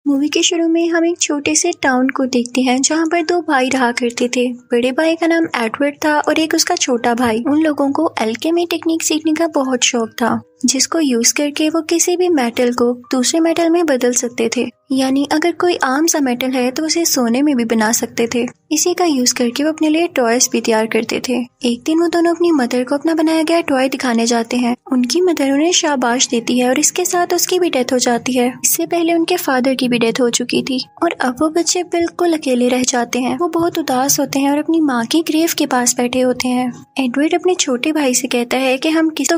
Movie के शुरू में हम एक छोटे से टाउन को देखते हैं जहाँ पर दो भाई रहा करते थे। बड़े भाई का नाम एडवर्ड था और एक उसका छोटा भाई। उन लोगों को अल्केमी टेक्निक सीखने का बहुत शौक था, जिसको यूज करके वो किसी भी मेटल को दूसरे मेटल में बदल सकते थे। यानी अगर कोई आम सा मेटल है तो उसे सोने में भी बना सकते थे। इसी का यूज करके वो अपने लिए टॉयज भी तैयार करते थे। एक दिन वो दोनों अपनी मदर को अपना बनाया गया टॉय दिखाने जाते हैं। उनकी मदर उन्हें शाबाश देती है और इसके साथ उसकी भी डेथ हो जाती है। इससे पहले उनके फादर की भी डेथ हो चुकी थी और अब वो बच्चे बिल्कुल अकेले रह जाते हैं। वो बहुत उदास होते हैं और अपनी माँ की ग्रेव के पास बैठे होते हैं। एडवर्ड अपने छोटे भाई से कहता है कि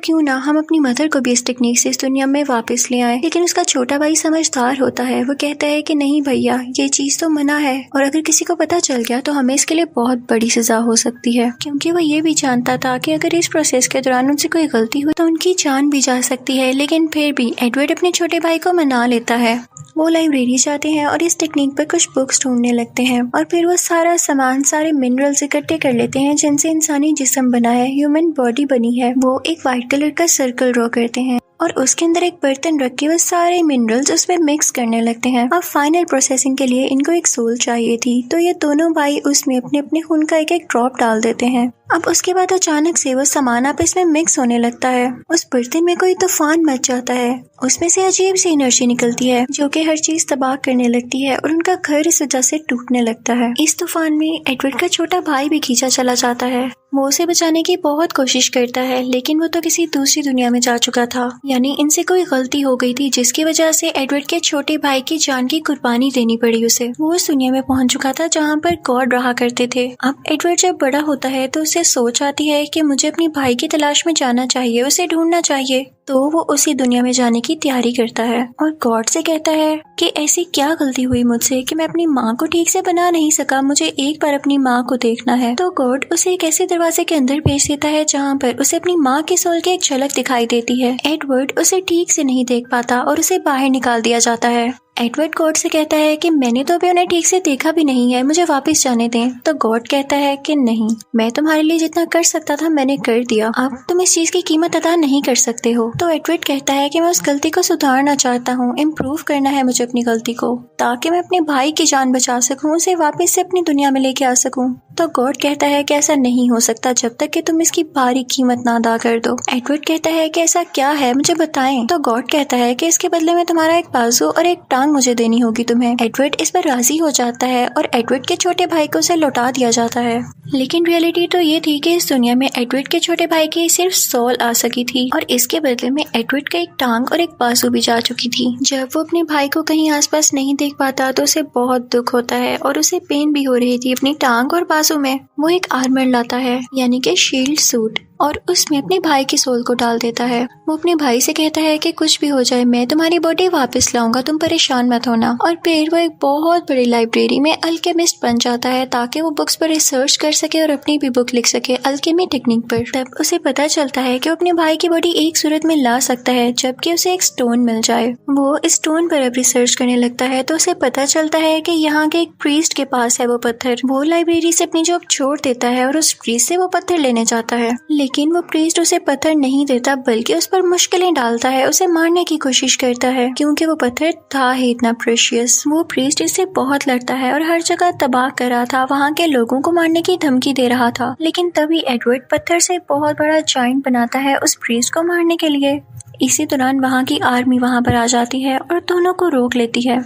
क्यों ना हम अपनी मदर को भी इस टेक्निक से इस दुनिया में वापस ले आए। लेकिन उसका छोटा भाई समझदार होता है। वो कहता है कि नहीं भैया, ये चीज तो मना है और अगर किसी को पता चल गया तो हमें इसके लिए बहुत बड़ी सजा हो सकती है। क्योंकि वो ये भी जानता था कि अगर इस प्रोसेस के दौरान उनसे कोई गलती हुई तो उनकी जान भी जा सकती है। लेकिन फिर भी एडवर्ड अपने छोटे भाई को मना लेता है। वो लाइब्रेरी जाते हैं और इस टेक्निक पर कुछ बुक्स ढूंढने लगते हैं और फिर वो सारा सामान, सारे मिनरल्स इकट्ठे कर लेते हैं जिनसे इंसानी जिस्म बना है, ह्यूमन बॉडी बनी है। वो एक व्हाइट कलर का सर्कल ड्रॉ करते हैं और उसके अंदर एक बर्तन रख के वो सारे मिनरल्स उसमें मिक्स करने लगते हैं। अब फाइनल प्रोसेसिंग के लिए इनको एक सोल चाहिए थी, तो ये दोनों भाई उसमें अपने अपने खून का एक एक ड्रॉप डाल देते हैं। अब उसके बाद अचानक से वो सामान आपस में मिक्स होने लगता है। उस बर्तन में कोई तूफान मच जाता है। उसमें से अजीब सी एनर्जी निकलती है जो कि हर चीज तबाह करने लगती है और उनका घर इस वजह से टूटने लगता है। इस तूफान में एडवर्ड का छोटा भाई भी खींचा चला जाता है। वो उसे बचाने की बहुत कोशिश करता है, लेकिन वो तो किसी दूसरी दुनिया में जा चुका था। यानी इनसे कोई गलती हो गई थी जिसकी वजह से एडवर्ड के छोटे भाई की जान की कुर्बानी देनी पड़ी उसे। वो उस दुनिया में पहुंच चुका था जहाँ पर गॉड रहा करते थे। अब एडवर्ड जब बड़ा होता है तो उसे सोच आती है कि मुझे अपनी भाई की तलाश में जाना चाहिए, उसे ढूंढना चाहिए। तो वो उसी दुनिया में जाने की तैयारी करता है और गॉड से कहता है कि ऐसी क्या गलती हुई मुझसे कि मैं अपनी माँ को ठीक से बना नहीं सका, मुझे एक बार अपनी माँ को देखना है। तो गॉड उसे एक ऐसे दरवाजे के अंदर भेज देता है जहाँ पर उसे अपनी माँ के सोल की एक झलक दिखाई देती है। एडवर्ड उसे ठीक से नहीं देख पाता और उसे बाहर निकाल दिया जाता है। एडवर्ड गॉड से कहता है कि मैंने तो अभी उन्हें ठीक से देखा भी नहीं है, मुझे वापस जाने दें। तो गॉड कहता है कि नहीं, मैं तुम्हारे लिए जितना कर सकता था मैंने कर दिया, अब तुम इस चीज की कीमत अदा नहीं कर सकते हो। तो एडवर्ड कहता है कि मैं उस गलती को सुधारना चाहता हूँ, इम्प्रूव करना है मुझे अपनी गलती को, ताकि मैं अपने भाई की जान बचा सकूँ, उसे वापस से अपनी दुनिया में लेके आ सकूँ। तो गॉड कहता है कि ऐसा नहीं हो सकता जब तक कि तुम इसकी भारी कीमत ना अदा कर दो। एडवर्ड कहता है कि ऐसा क्या है, मुझे बताएं। तो गॉड कहता है कि इसके बदले में तुम्हारा एक बाजू और एक टांग मुझे देनी होगी तुम्हें। एडवर्ड इस पर राजी हो जाता है और एडवर्ड के छोटे भाई को उसे लौटा दिया जाता है। लेकिन रियलिटी तो ये थी कि इस दुनिया में एडवर्ड के छोटे भाई की सिर्फ सोल आ सकी थी और इसके बदले में एडवर्ड का एक टांग और एक बाजू भी जा चुकी थी। जब वो अपने भाई को कहीं आसपास नहीं देख पाता तो उसे बहुत दुख होता है और उसे पेन भी हो रही थी अपनी टांग और बाजू में। वो एक आर्मर लाता है, यानी कि शील्ड सूट, और उसमें अपने भाई की सोल को डाल देता है। वो अपने भाई से कहता है कि कुछ भी हो जाए मैं तुम्हारी बॉडी वापस लाऊंगा, तुम परेशान मत होना। और फिर वो एक बहुत बड़ी लाइब्रेरी में अल्केमिस्ट बन जाता है ताकि वो बुक्स पर रिसर्च कर सके और अपनी भी बुक लिख सके अल्केमी टेक्निक पर। तब उसे पता चलता है कि वो अपने भाई की बॉडी एक सूरत में ला सकता है जबकि उसे एक स्टोन मिल जाए। वो इस स्टोन पर अब रिसर्च करने लगता है तो उसे पता चलता है कि यहाँ के एक प्रीस्ट के पास है वो पत्थर। वो लाइब्रेरी से अपनी जॉब छोड़ देता है और उस प्रीस्ट से वो पत्थर लेने जाता है, लेकिन वो प्रीस्ट उसे पत्थर नहीं देता बल्कि उस पर मुश्किलें डालता है, उसे मारने की कोशिश करता है क्योंकि वो पत्थर था ही इतना प्रेशियस। वो प्रीस्ट इससे बहुत लड़ता है और हर जगह तबाह कर रहा था, वहाँ के लोगों को मारने की धमकी दे रहा था। लेकिन तभी एडवर्ड पत्थर से बहुत बड़ा जाइंट बनाता है उस प्रीस्ट को मारने के लिए। इसी दौरान वहाँ की आर्मी वहाँ पर आ जाती है और दोनों को रोक लेती है।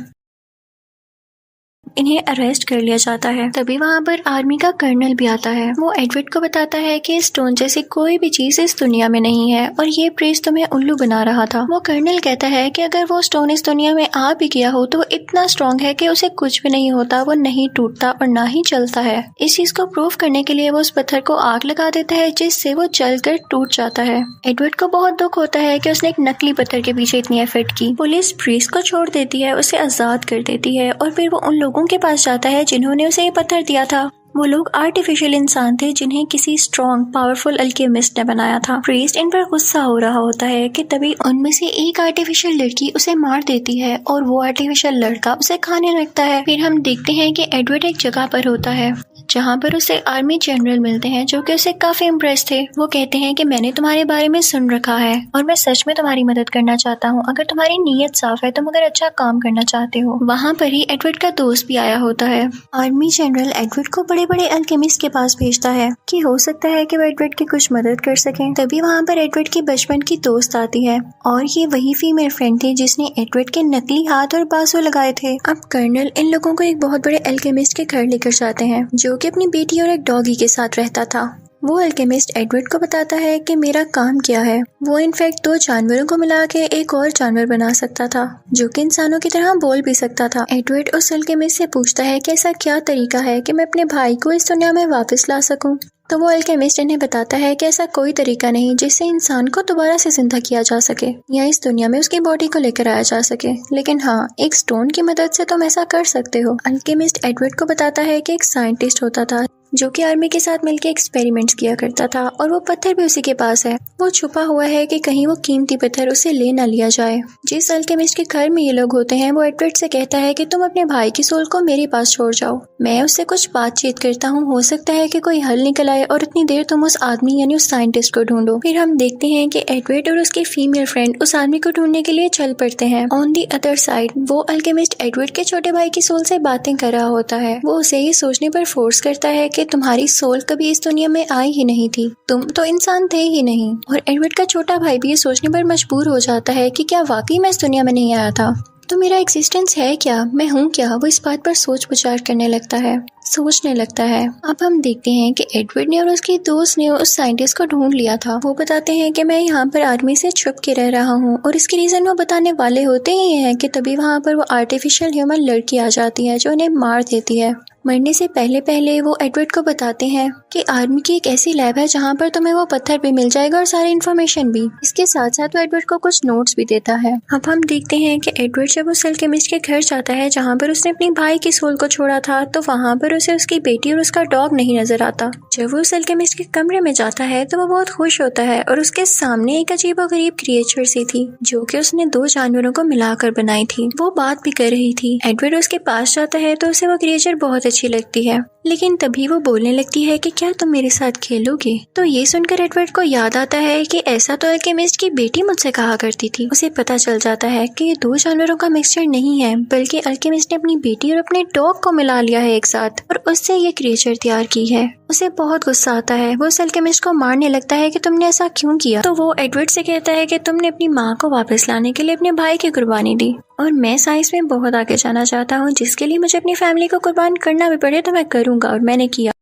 इन्हें अरेस्ट कर लिया जाता है। तभी वहाँ पर आर्मी का कर्नल भी आता है। वो एडवर्ड को बताता है कि स्टोन जैसी कोई भी चीज इस दुनिया में नहीं है और ये प्रीस्ट तुम्हें उल्लू बना रहा था। वो कर्नल कहता है कि अगर वो स्टोन इस दुनिया में आ भी गया हो तो वो इतना स्ट्रॉन्ग है कि उसे कुछ भी नहीं होता, वो नहीं टूटता और ना ही चलता है। इस चीज को प्रूव करने के लिए वो उस पत्थर को आग लगा देता है जिससे वो जलकर टूट जाता है। एडवर्ड को बहुत दुख होता है कि उसने एक नकली पत्थर के पीछे इतनी एफर्ट की। पुलिस प्रीस्ट को छोड़ देती है, उसे आजाद कर देती है और फिर वो उन लोगों के पास जाता है जिन्होंने उसे ये पत्थर दिया था। वो लोग आर्टिफिशियल इंसान थे जिन्हें किसी स्ट्रॉन्ग पावरफुल अल्केमिस्ट ने बनाया था। प्रीस्ट इन पर गुस्सा हो रहा होता है कि तभी उनमें से एक आर्टिफिशियल लड़की उसे मार देती है और वो आर्टिफिशियल लड़का उसे खाने लगता है। फिर हम देखते हैं कि एडवर्ड एक जगह पर होता है जहाँ पर उसे आर्मी जनरल मिलते हैं जो कि उसे काफी इम्प्रेस थे। वो कहते हैं कि मैंने तुम्हारे बारे में सुन रखा है और मैं सच में तुम्हारी मदद करना चाहता हूँ। अगर तुम्हारी नीयत साफ है, तुम अगर अच्छा काम करना चाहते हो। वहाँ पर ही एडवर्ड का दोस्त भी आया होता है। आर्मी जनरल एडवर्ड को बड़े बड़े अल्केमिस्ट के पास भेजता है कि हो सकता है कि वो एडवर्ड की कुछ मदद कर सके। तभी वहाँ पर एडवर्ड की बचपन की दोस्त आती है और ये वही फीमेल फ्रेंड थी जिसने एडवर्ड के नकली हाथ और बाजू लगाए थे। अब कर्नल इन लोगों को एक बहुत बड़े अल्केमिस्ट के घर लेकर जाते हैं जो कि अपनी बेटी और एक डॉगी के साथ रहता था। वो अल्केमिस्ट एडवर्ड को बताता है कि मेरा काम क्या है। वो इनफैक्ट 2 जानवरों को मिला के एक और जानवर बना सकता था जो कि इंसानों की तरह बोल भी सकता था। एडवर्ड उस अल्केमिस्ट से पूछता है कि ऐसा क्या तरीका है कि मैं अपने भाई को इस दुनिया में वापस ला सकूं। तो वो अल्केमिस्ट इन्हें बताता है कि ऐसा कोई तरीका नहीं जिससे इंसान को दोबारा से जिंदा किया जा सके या इस दुनिया में उसकी बॉडी को लेकर आया जा सके, लेकिन हाँ, एक स्टोन की मदद से तुम ऐसा कर सकते हो। अल्केमिस्ट एडवर्ड को बताता है कि एक साइंटिस्ट होता था जो कि आर्मी के साथ मिलकर एक्सपेरिमेंट्स किया करता था और वो पत्थर भी उसी के पास है। वो छुपा हुआ है कि कहीं वो कीमती पत्थर उसे ले ना लिया जाए। जिस अल्केमिस्ट के घर में ये लोग होते हैं वो एडवर्ड से कहता है कि तुम अपने भाई की सोल को मेरे पास छोड़ जाओ, मैं उससे कुछ बातचीत करता हूँ, हो सकता है कि कोई हल निकल आए और इतनी देर तुम उस आदमी यानी उस साइंटिस्ट को ढूंढो। फिर हम देखते हैं कि एडवर्ड और उसकी फीमेल फ्रेंड उस आदमी को ढूंढने के लिए चल पड़ते हैं। ऑन दी अदर साइड वो अल्केमिस्ट एडवर्ड के छोटे भाई की सोल से बातें कर रहा होता है। वो उसे ये सोचने पर फोर्स करता है कि तुम्हारी सोल कभी इस दुनिया में आई ही नहीं थी, तुम तो इंसान थे ही नहीं। और एडवर्ड का छोटा भाई भी ये सोचने पर मजबूर हो जाता है कि क्या वाकई मैं इस दुनिया में नहीं आया था, तो मेरा एग्जिस्टेंस है क्या, मैं हूँ क्या। वो इस बात पर सोच विचार करने लगता है, सोचने लगता है। अब हम देखते हैं कि एडवर्ड ने और उसके दोस्त ने उस साइंटिस्ट को ढूंढ लिया था। वो बताते हैं कि मैं यहाँ पर आर्मी से छुप के रह रहा हूँ और इसकी रीजन वो बताने वाले होते ही हैं कि तभी वहाँ पर वो आर्टिफिशियल ह्यूमन लड़की आ जाती है जो उन्हें मार देती है। मरने से पहले पहले वो एडवर्ड को बताते हैं कि आर्मी की एक ऐसी लैब है जहाँ पर तुम्हें वो पत्थर भी मिल जाएगा और सारी इन्फॉर्मेशन भी। इसके साथ साथ वो एडवर्ड को कुछ नोट्स भी देता है। अब हम देखते हैं कि एडवर्ड जब उस अल्केमिस्ट के घर जाता है जहाँ पर उसने अपने भाई की सोल को छोड़ा था, तो वहाँ पर उसे उसकी बेटी और उसका डॉग नहीं नजर आता। जब वो उस अल्केमिस्ट के कमरे में जाता है तो वो बहुत खुश होता है और उसके सामने एक अजीबोगरीब क्रिएचर सी थी जो कि उसने 2 जानवरों को मिलाकर बनाई थी। वो बात भी कर रही थी। एडवर्ड उसके पास जाता है तो उसे वो क्रिएचर बहुत अच्छी लगती है, लेकिन तभी वो बोलने लगती है कि क्या तुम मेरे साथ खेलोगे। तो ये सुनकर एडवर्ड को याद आता है कि ऐसा तो अल्केमिस्ट की बेटी मुझसे कहा करती थी। उसे पता चल जाता है कि ये 2 जानवरों का मिक्सचर नहीं है, बल्कि अल्केमिस्ट ने अपनी बेटी और अपने डॉग को मिला लिया है एक साथ और उससे ये क्रिएचर तैयार की है। उसे बहुत गुस्सा आता है। वो उस अल्केमिस्ट को मारने लगता है कि तुमने ऐसा क्यों किया। तो वो एडवर्ड से कहता है कि तुमने अपनी माँ को वापस लाने के लिए अपने भाई की कुर्बानी दी और मैं साइंस में बहुत आगे जाना चाहता हूँ, जिसके लिए मुझे अपनी फैमिली को कुर्बान करना भी पड़े तो मैं करूंगा, और मैंने किया।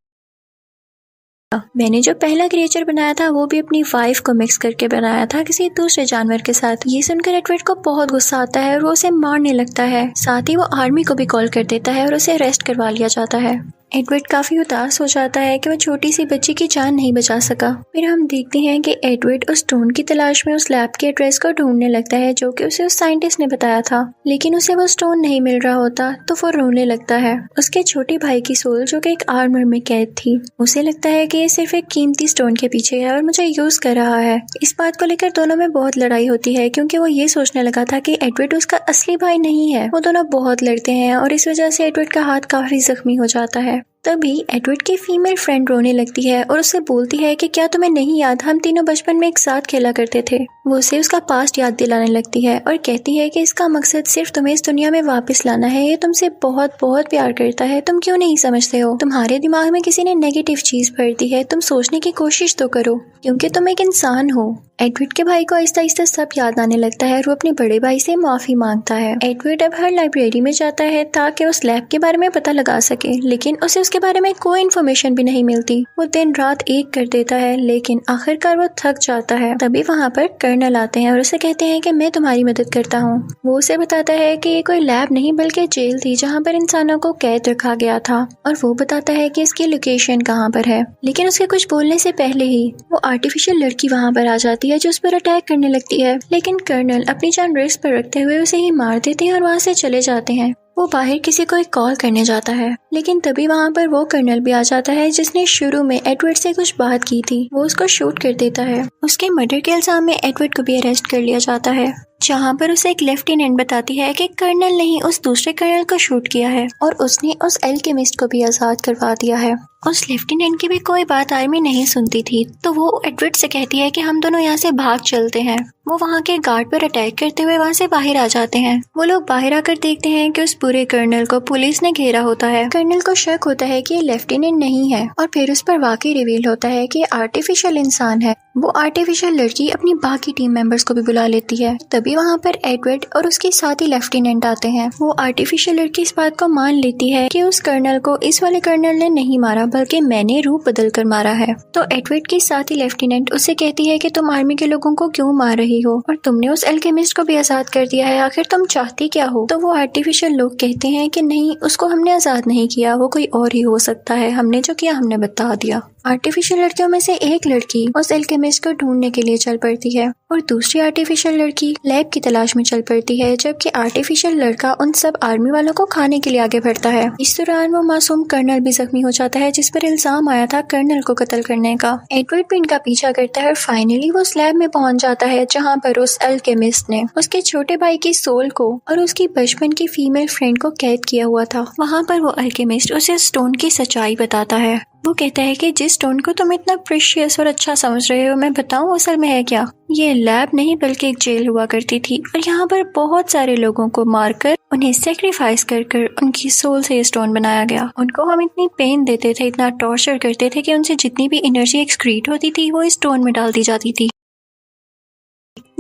मैंने जो पहला क्रिएचर बनाया था वो भी अपनी वाइफ को मिक्स करके बनाया था किसी दूसरे जानवर के साथ। ये सुनकर एडवर्ड को बहुत गुस्सा आता है और वो उसे मारने लगता है। साथ ही वो आर्मी को भी कॉल कर देता है और उसे अरेस्ट करवा लिया जाता है। एडवर्ड काफी उदास हो जाता है कि वो छोटी सी बच्ची की जान नहीं बचा सका। फिर हम देखते हैं कि एडवर्ड उस स्टोन की तलाश में उस लैब के एड्रेस को ढूंढने लगता है जो कि उसे उस साइंटिस्ट ने बताया था, लेकिन उसे वो स्टोन नहीं मिल रहा होता तो वो रोने लगता है। उसके छोटे भाई की सोल जो कि एक आर्मर में कैद थी, उसे लगता है कि ये सिर्फ एक कीमती स्टोन के पीछे है और मुझे यूज कर रहा है। इस बात को लेकर दोनों में बहुत लड़ाई होती है क्योंकि वो ये सोचने लगा था कि एडवर्ड उसका असली भाई नहीं है। वो दोनों बहुत लड़ते हैं और इस वजह से एडवर्ड का हाथ काफी जख्मी हो जाता है। तभी एडवर्ड की फीमेल फ्रेंड रोने लगती है और उससे बोलती है कि क्या तुम्हें नहीं याद, हम तीनों बचपन में एक साथ खेला करते थे। वो उसे उसका पास्ट याद दिलाने लगती है और कहती है कि इसका मकसद सिर्फ तुम्हें इस दुनिया में वापस लाना है। ये तुमसे बहुत बहुत प्यार करता है, तुम क्यों नहीं समझते हो। तुम्हारे दिमाग में किसी ने नेगेटिव चीज भर दी है, तुम सोचने की कोशिश तो करो क्योंकि तुम एक इंसान हो। एडवर्ड के भाई को आहिस्ता आहिस्ता सब याद आने लगता है और वो अपने बड़े भाई से माफी मांगता है। एडवर्ड अब हर लाइब्रेरी में जाता है ताकि उस लैब के बारे में पता लगा सके, लेकिन उसे उसके बारे में कोई इन्फॉर्मेशन भी नहीं मिलती। वो दिन रात एक कर देता है, लेकिन आखिरकार वो थक जाता है। तभी वहाँ पर कर्नल आते हैं और उसे कहते हैं कि मैं तुम्हारी मदद करता हूँ। वो उसे बताता है कि ये कोई लैब नहीं बल्कि जेल थी जहाँ पर इंसानों को कैद रखा गया था, और वो बताता है कि इसकी लोकेशन कहाँ पर है। लेकिन उसके कुछ बोलने से पहले ही वो आर्टिफिशियल लड़की वहाँ पर आ जाती है जो उस पर अटैक करने लगती है, लेकिन कर्नल अपनी जान रिस्क पर रखते हुए उसे ही मार देते हैं और वहाँ से चले जाते हैं। वो बाहर किसी को एक कॉल करने जाता है, लेकिन तभी वहाँ पर वो कर्नल भी आ जाता है जिसने शुरू में एडवर्ड से कुछ बात की थी। वो उसको शूट कर देता है। उसके मर्डर के इल्जाम में एडवर्ड को भी अरेस्ट कर लिया जाता है। जहाँ पर उसे एक लेफ्टिनेंट बताती है कि कर्नल ने ही उस दूसरे कर्नल को शूट किया है और उसने उस एल्केमिस्ट को भी आजाद करवा दिया है। उस लेफ्टिनेंट की भी कोई बात आर्मी नहीं सुनती थी, तो वो एडवर्ड से कहती है कि हम दोनों यहाँ से भाग चलते हैं। वो वहाँ के गार्ड पर अटैक करते हुए वहाँ से बाहर आ जाते हैं। वो लोग बाहर आकर देखते हैं कि उस पूरे कर्नल को पुलिस ने घेरा होता है। कर्नल को शक होता है कि ये लेफ्टिनेंट नहीं है और फिर उस पर वाकई रिवील होता है कि आर्टिफिशियल इंसान है। वो आर्टिफिशियल लड़की अपनी बाकी टीम मेंबर्स को भी बुला लेती है। तभी वहाँ पर एडवर्ड और उसके साथी लेफ्टिनेंट आते हैं। वो आर्टिफिशियल लड़की इस बात को मान लेती है कि उस कर्नल को इस वाले कर्नल ने नहीं मारा, बल्कि मैंने रूप बदल कर मारा है। तो एडवर्ड की साथी लेफ्टिनेंट उससे कहती है कि तुम आर्मी के लोगों को क्यों मार रही हो और तुमने उस एल्केमिस्ट को भी आजाद कर दिया है, आखिर तुम चाहती क्या हो? तो वो आर्टिफिशियल लोग कहते हैं कि नहीं, उसको हमने आजाद नहीं किया, वो कोई और ही हो सकता है, हमने जो किया हमने बता दिया। आर्टिफिशियल लड़कियों में से एक लड़की उस एल्केमिस्ट को ढूंढने के लिए चल पड़ती है और दूसरी आर्टिफिशियल लड़की लैब की तलाश में चल पड़ती है, जबकि आर्टिफिशियल लड़का उन सब आर्मी वालों को खाने के लिए आगे बढ़ता है। इस दौरान वो मासूम कर्नल भी जख्मी हो जाता है, जिस पर इल्जाम आया था कर्नल को कत्ल करने का। एडवर्ड भी इनका पीछा करता है और फाइनली वो उस लैब में पहुंच जाता है जहाँ पर उस एल्केमिस्ट ने उसके छोटे भाई की सोल को और उसकी बचपन की फीमेल फ्रेंड को कैद किया हुआ था। वहाँ पर वो एल्केमिस्ट उसे स्टोन की सच्चाई बताता है। वो कहता है कि जिस स्टोन को तुम इतना प्रेशियस और अच्छा समझ रहे हो, मैं बताऊं असल में है क्या? ये लैब नहीं बल्कि एक जेल हुआ करती थी और यहाँ पर बहुत सारे लोगों को मारकर उन्हें सेक्रीफाइस कर उनकी सोल से ये स्टोन बनाया गया। उनको हम इतनी पेन देते थे, इतना टॉर्चर करते थे कि उनसे जितनी भी एनर्जी एक्सक्रीट होती थी वो इस स्टोन में डाल दी जाती थी।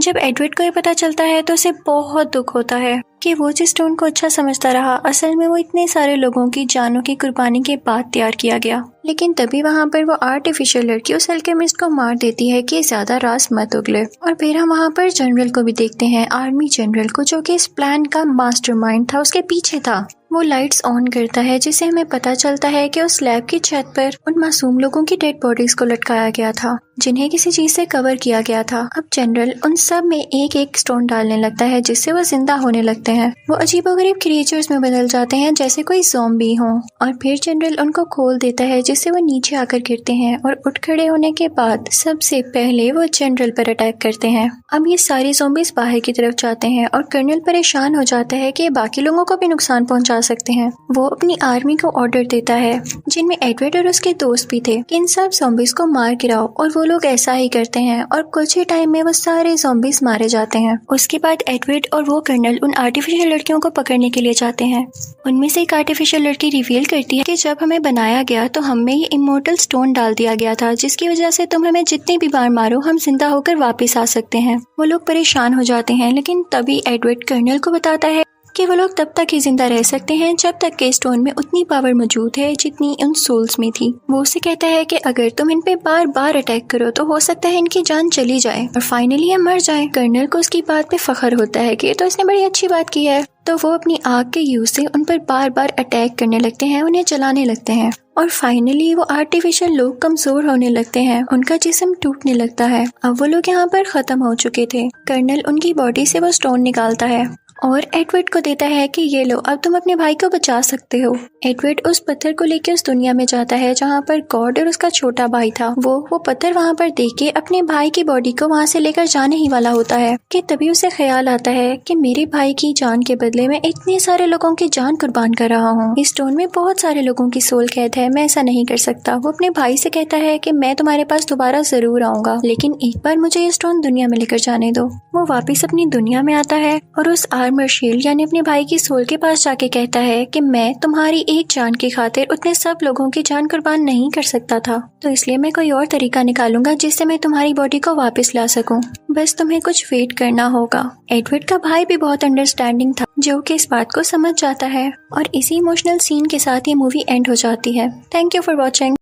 जब एडवर्ड को ये पता चलता है तो उसे बहुत दुख होता है कि वो जिस स्टोन को अच्छा समझता रहा, असल में वो इतने सारे लोगों की जानों की कुर्बानी के बाद तैयार किया गया। लेकिन तभी वहाँ पर वो आर्टिफिशियल लड़की उस एल्केमिस्ट को मार देती है कि ज्यादा राज मत उगले। और फिर हम वहाँ पर जनरल को भी देखते हैं, आर्मी जनरल को, जो कि इस प्लान का मास्टरमाइंड था, उसके पीछे था। वो लाइट्स ऑन करता है जिससे हमें पता चलता है कि उस लैब की छत पर उन मासूम लोगों की डेड बॉडीज को लटकाया गया था, जिन्हें किसी चीज से कवर किया गया था। अब जनरल उन सब में एक एक स्टोन डालने लगता है जिससे वो जिंदा होने लगते हैं। वो अजीबोगरीब क्रिएचर्स में बदल जाते हैं जैसे कोई ज़ॉम्बी हो, और फिर जनरल उनको खोल देता है जिससे वो नीचे आकर गिरते हैं और उठ खड़े होने के बाद सबसे पहले वो जनरल पर अटैक करते हैं। अब ये सारे ज़ॉम्बीज बाहर की तरफ जाते हैं और कर्नल परेशान हो जाता है कि बाकी लोगों को भी नुकसान पहुंचा सकते हैं। वो अपनी आर्मी को ऑर्डर देता है, जिनमें एडवर्ड और उसके दोस्त भी थे, कि इन सब ज़ॉम्बीज को मार गिराओ, और वो लोग ऐसा ही करते हैं और कुछ ही टाइम में वो सारे ज़ॉम्बीज मारे जाते हैं। उसके बाद एडवर्ड और वो कर्नल उन आर्टिफिशियल लड़कियों को पकड़ने के लिए जाते हैं। उनमें से एक आर्टिफिशियल लड़की रिवील करती है कि जब हमें बनाया गया तो हमें ये इमोर्टल स्टोन डाल दिया गया था, जिसकी वजह से तुम हमें जितनी भी बार मारो हम जिंदा होकर वापस आ सकते हैं। वो लोग परेशान हो जाते हैं, लेकिन तभी एडवर्ड कर्नल को बताता है कि वो लोग तब तक ही जिंदा रह सकते हैं जब तक के स्टोन में उतनी पावर मौजूद है जितनी उन सोल्स में थी। वो उसे कहता है कि अगर तुम इन पे बार बार अटैक करो तो हो सकता है इनकी जान चली जाए और फाइनली ये मर जाए। कर्नल को उसकी बात पे फख्र होता है कि तो इसने बड़ी अच्छी बात की है। तो वो अपनी आग के यूज से उन पर बार बार अटैक करने लगते हैं, उन्हें जलाने लगते हैं, और फाइनली वो आर्टिफिशियल लोग कमजोर होने लगते हैं, उनका जिस्म टूटने लगता है। अब वो लोग यहाँ पर खत्म हो चुके थे। कर्नल उनकी बॉडी से वो स्टोन निकालता है और एडवर्ड को देता है कि ये लो, अब तुम अपने भाई को बचा सकते हो। एडवर्ड उस पत्थर को लेकर उस दुनिया में जाता है जहाँ पर गॉड और उसका छोटा भाई था। वो पत्थर वहाँ पर देख के अपने भाई की बॉडी को वहाँ से लेकर जाने ही वाला होता है कि तभी उसे ख्याल आता है कि मेरे भाई की जान के बदले में इतने सारे लोगों की जान कुर्बान कर रहा हूँ। इस स्टोन में बहुत सारे लोगों की सोल कैद है, मैं ऐसा नहीं कर सकता। वो अपने भाई से कहता है कि मैं तुम्हारे पास दोबारा जरूर आऊंगा, लेकिन एक बार मुझे ये स्टोन दुनिया में लेकर जाने दो। वो वापिस अपनी दुनिया में आता है और उस आर्मर शील्ड यानी अपने भाई की सोल के पास जाके कहता है कि मैं तुम्हारी एक जान की खातिर उतने सब लोगों की जान कुर्बान नहीं कर सकता था, तो इसलिए मैं कोई और तरीका निकालूंगा जिससे मैं तुम्हारी बॉडी को वापस ला सकूं। बस तुम्हें कुछ वेट करना होगा। एडवर्ड का भाई भी बहुत अंडरस्टैंडिंग था, जो कि इस बात को समझ जाता है, और इसी इमोशनल सीन के साथ ये मूवी एंड हो जाती है। Thank you for watching.